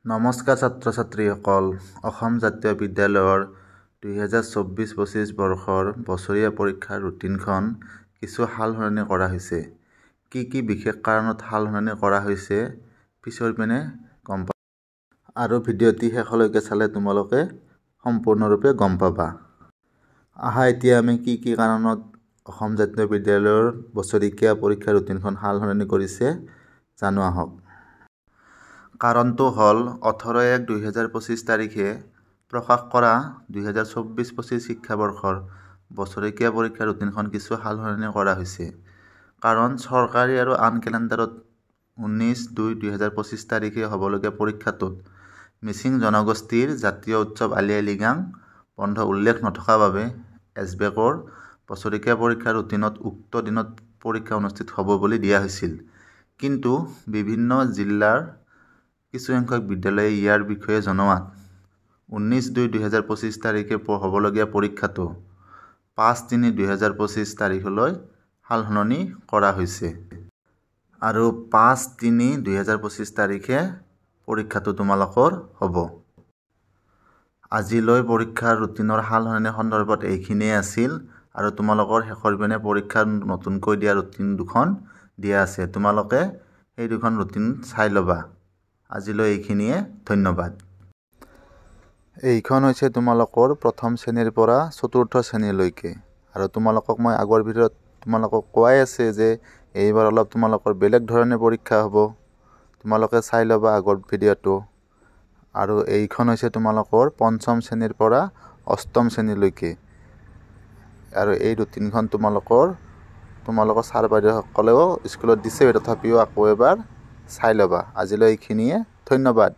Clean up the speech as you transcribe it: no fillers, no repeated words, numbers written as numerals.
নমস্কাৰ ছাত্ৰ ছাত্ৰীসকল, অসম জাতীয় বিদ্যালয়ৰ 2024-25 বৰ্ষৰ বছৰীয়া পৰীক্ষাৰ ৰুটিনখন কিছু সালসলনি কৰা হৈছে। কি বিশেষ কাৰণত সালসলনি কৰা হৈছে পিছৰ পিনে গম পাবা, আৰু ভিডিঅ'টি শেষলৈকে চালে তোমালোকে সম্পূৰ্ণৰূপে গম পাবা। আহা এতিয়া আমি কি কাৰণত অসম জাতীয় বিদ্যালয়ৰ বছৰীয়া পৰীক্ষাৰ ৰুটিনখন সালসলনি কৰিছে জানো আহক। কাৰণটো হ'ল 18/1/2025 তাৰিখে প্ৰকাশ কৰা 2024-25 শিক্ষাবৰ্ষৰ বছৰীয়া পৰীক্ষাৰ ৰুটিনখন কিছু সালসলনি কৰা হৈছে। কাৰণ চৰকাৰী আৰু আন কেলেণ্ডাৰত 19/2/2025 তাৰিখে হ'বলগীয়া পৰীক্ষাটোত মিচিং জনগোষ্ঠীৰ জাতীয় উৎসৱ আলি আই লৃগাং বন্ধ উল্লেখ নথকাৰ বাবে এছবেকৰ বছৰীয়া পৰীক্ষাৰ ৰুটিনত উক্ত দিনত পৰীক্ষা অনুষ্ঠিত হ'ব বুলি দিয়া হৈছিল। কিন্তু বিভিন্ন জিলাৰ কিছুসংখ্যক বিদ্যালয়ে ইয়াৰ বিষয়ে জনোৱাত 19/2/2025 তাৰিখে হ'বলগীয়া পৰীক্ষাটো 5/3/2025 তাৰিখলৈ সালসলনি কৰা হৈছে। আৰু 5/3/2025 তাৰিখে পৰীক্ষাটো তোমালোকৰ হ'ব। আজিলৈ পৰীক্ষাৰ ৰুটিনৰ সালসলনি সন্দৰ্ভত এইখিনিয়ে আছিল, আৰু তোমালোকৰ শেষৰ পিনে পৰীক্ষাৰ নতুনকৈ দিয়া ৰুটিন দুখন দিয়া আছে। তোমালোকে সেই দুখন ৰুটিন চাই ল'বা। আজিলৈ এইখিনিয়ে, ধন্যবাদ। এইখন হৈছে তোমালোকৰ প্ৰথম শ্ৰেণীৰ পৰা চতুৰ্থ শ্ৰেণীলৈকে, আৰু তোমালোকক মই আগৰ ভিডিঅ'ত তোমালোকক কোৱাই আছে যে এইবাৰ অলপ তোমালোকৰ বেলেগ ধৰণে পৰীক্ষা হ'ব। তোমালোকে চাই ল'বা আগৰ ভিডিঅ'টো। আৰু এইখন হৈছে তোমালোকৰ পঞ্চম শ্ৰেণীৰ পৰা অষ্টম শ্ৰেণীলৈকে, আৰু এই ৰুটিনখন তোমালোকৰ ছাৰ বাইদেউসকলেও স্কুলত দিছে, তথাপিও আকৌ এবাৰ চাই ল'বা। আজিলৈ এইখিনিয়ে, ধন্যবাদ।